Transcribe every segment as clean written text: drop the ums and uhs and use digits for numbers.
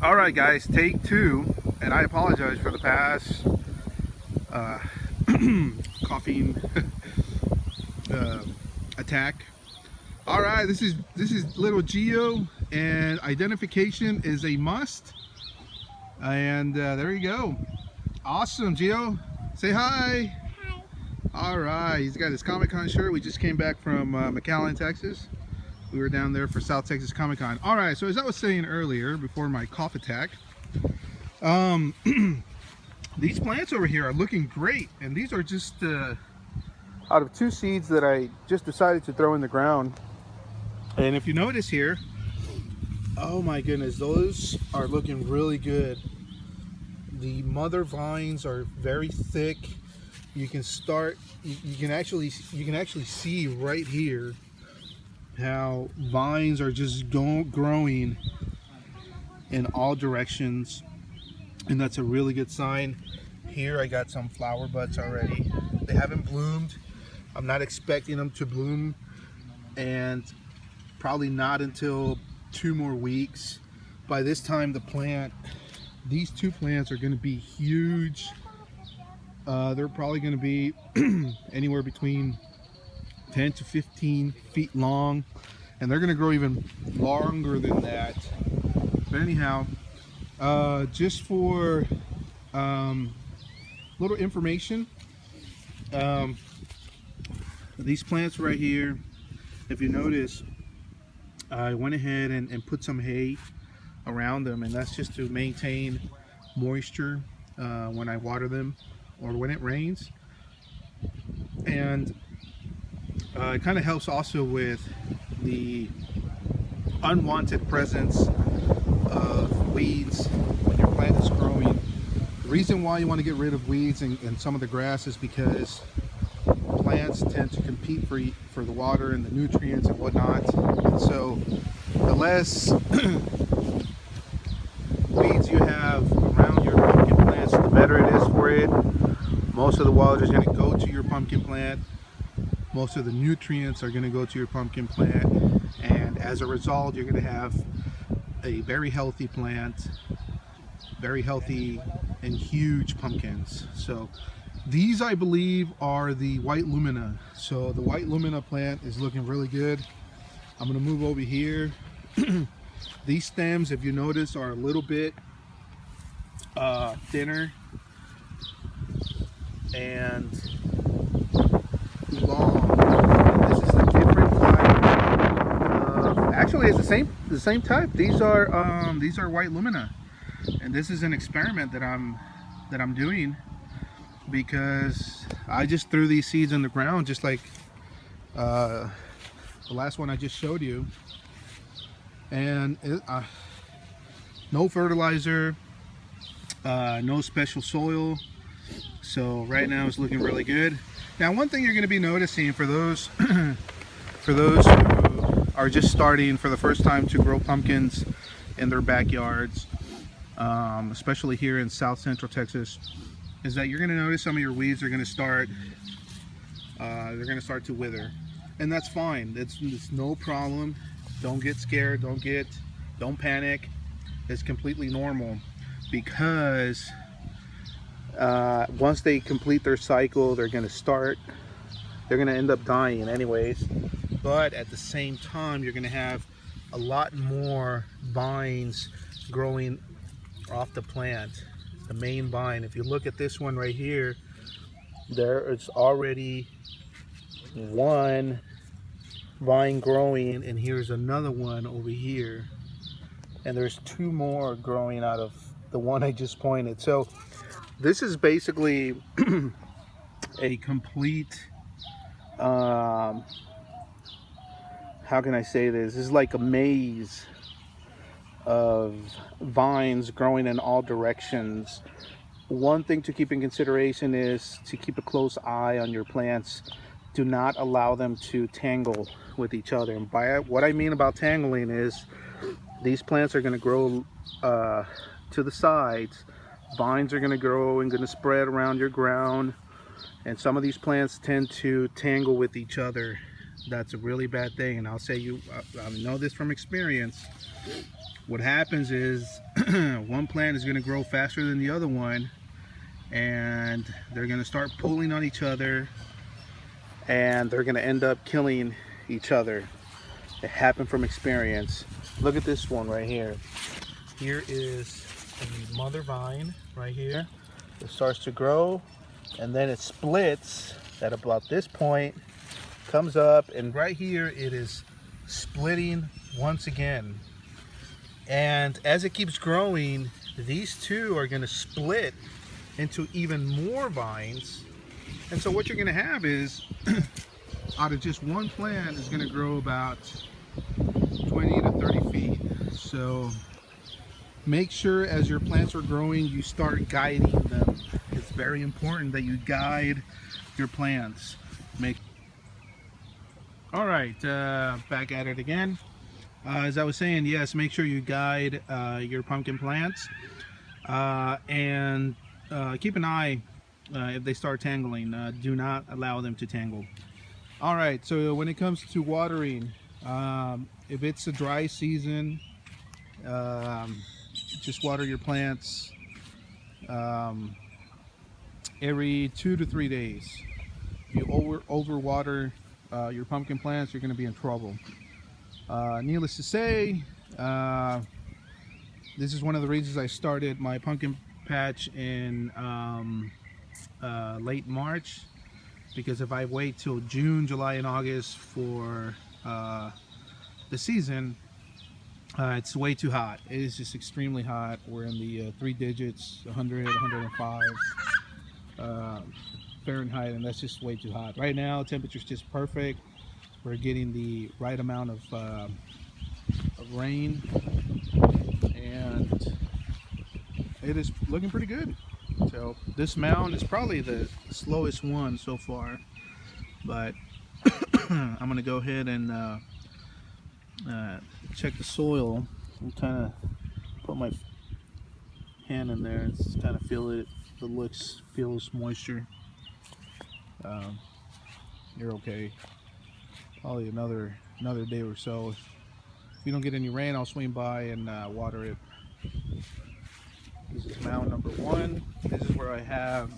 All right, guys, take two, and I apologize for the past uh, coughing uh, attack. All right, this is little Geo, and identification is a must. And there you go. Awesome, Geo. Say hi. Hi. All right, he's got his Comic-Con shirt. We just came back from McAllen, Texas. We were down there for South Texas Comic-Con. All right, so as I was saying earlier, before my cough attack, these plants over here are looking great, and these are just out of two seeds that I just decided to throw in the ground. And if you notice here, oh my goodness, those are looking really good. The mother vines are very thick. You can start, you can actually see right here how vines are just growing in all directions, and that's a really good sign. Here I got some flower buds already. They haven't bloomed. I'm not expecting them to bloom, and probably not until 2 more weeks. By this time these two plants are going to be huge. They're probably going to be anywhere between 10 to 15 feet long, and they're going to grow even longer than that. But anyhow, just for little information, these plants right here, if you notice, I went ahead and put some hay around them, and that's just to maintain moisture when I water them or when it rains. And it kind of helps also with the unwanted presence of weeds when your plant is growing. The reason why you want to get rid of weeds and some of the grass is because plants tend to compete for the water and the nutrients and whatnot. And so the less weeds you have around your pumpkin plants, the better it is for it. Most of the water is going to go to your pumpkin plant. Most of the nutrients are going to go to your pumpkin plant, and as a result you're going to have a very healthy plant, very healthy and huge pumpkins. So these, I believe, are the white lumina. So the white lumina plant is looking really good. I'm going to move over here. These stems, if you notice, are a little bit thinner and long. This is a different type. Actually, it's the same type. These are white lumina, and this is an experiment that I'm doing because I just threw these seeds in the ground, just like the last one I just showed you, and no fertilizer, no special soil. So right now it's looking really good. Now, one thing you're going to be noticing for those who are just starting for the first time to grow pumpkins in their backyards, especially here in South Central Texas, is that you're going to notice some of your weeds are going to start to wither, and that's fine. It's no problem. Don't get scared. Don't panic. It's completely normal, because once they complete their cycle, they're going to end up dying anyways. But at the same time, you're going to have a lot more vines growing off the plant, the main vine. If you look at this one right here, there is already one vine growing, and here's another one over here, and there's 2 more growing out of the one I just pointed. So this is basically a complete, how can I say this? This is like a maze of vines growing in all directions. One thing to keep in consideration is to keep a close eye on your plants. Do not allow them to tangle with each other. And by what I mean about tangling is these plants are going to grow to the sides. Vines are going to grow and going to spread around your ground, and some of these plants tend to tangle with each other. That's a really bad thing, and I'll say I know this from experience. What happens is one plant is going to grow faster than the other one, and they're going to start pulling on each other, and they're going to end up killing each other. It happened from experience. Look at this one right here. Here is the mother vine right here. It starts to grow, and then it splits at about this point, comes up, and right here it is splitting once again. And as it keeps growing, these two are going to split into even more vines. And so what you're going to have is, out of just one plant is going to grow about 20 to 30 feet. So make sure as your plants are growing, you start guiding them. It's very important that you guide your plants. All right, back at it again. As I was saying, yes, make sure you guide your pumpkin plants, and keep an eye if they start tangling. Do not allow them to tangle. All right, so when it comes to watering, if it's a dry season, just water your plants every 2 to 3 days. If you overwater your pumpkin plants, you're going to be in trouble. Needless to say, this is one of the reasons I started my pumpkin patch in late March, because if I wait till June, July, and August for the season, it's way too hot. It is just extremely hot. We're in the 3 digits, 100, 105 Fahrenheit, and that's just way too hot. Right now, temperature's just perfect. We're getting the right amount of rain, and it is looking pretty good. So this mound is probably the slowest one so far, but I'm gonna go ahead and check the soil and kind of put my hand in there and kind of feel it. If it feels moisture, you're okay. Probably another day or so. If you don't get any rain, I'll swing by and water it. This is mound number 1. This is where I have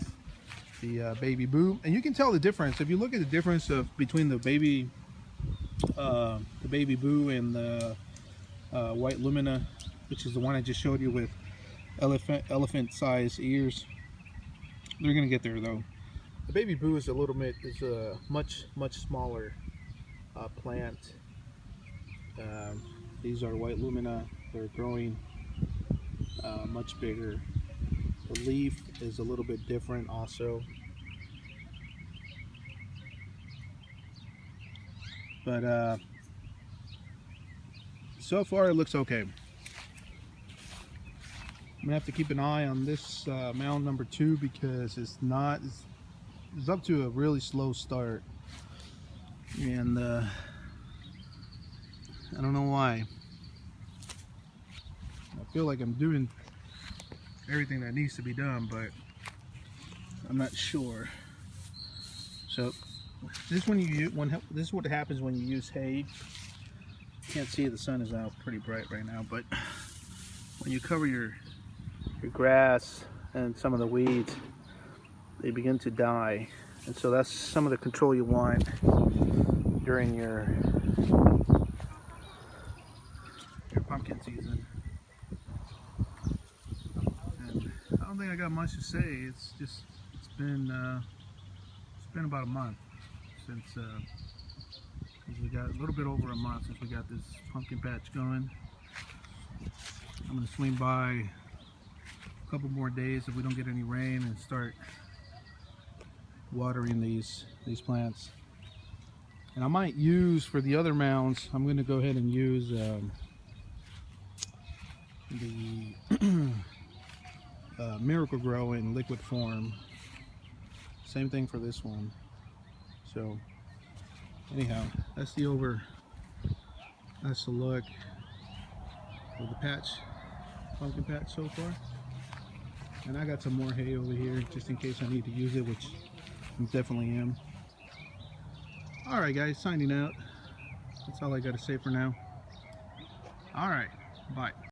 the baby boo, and you can tell the difference if you look at the difference between the baby boo and the white lumina, which is the one I just showed you with elephant size ears. They're gonna get there though. The baby boo is a much smaller plant. These are white lumina. They're growing much bigger. The leaf is a little bit different also, but so far it looks okay. I'm gonna have to keep an eye on this mound number 2, because it's up to a really slow start, and I don't know why. I feel like I'm doing everything that needs to be done, but I'm not sure. So this is what happens when you use hay. You can't see, the sun is out pretty bright right now, but when you cover your grass and some of the weeds, they begin to die, and so that's some of the control you want during your pumpkin season. And I don't think I got much to say. It's been about a month since we got a little bit over a month since we got this pumpkin patch going. I'm gonna swing by a couple more days if we don't get any rain and start watering these plants. And I might use, for the other mounds, I'm going to go ahead and use the Miracle-Gro in liquid form. Same thing for this one. So anyhow, that's the look of the pumpkin patch so far. And I got some more hay over here just in case I need to use it, which I definitely am. All right, guys, signing out. That's all I got to say for now. All right, bye.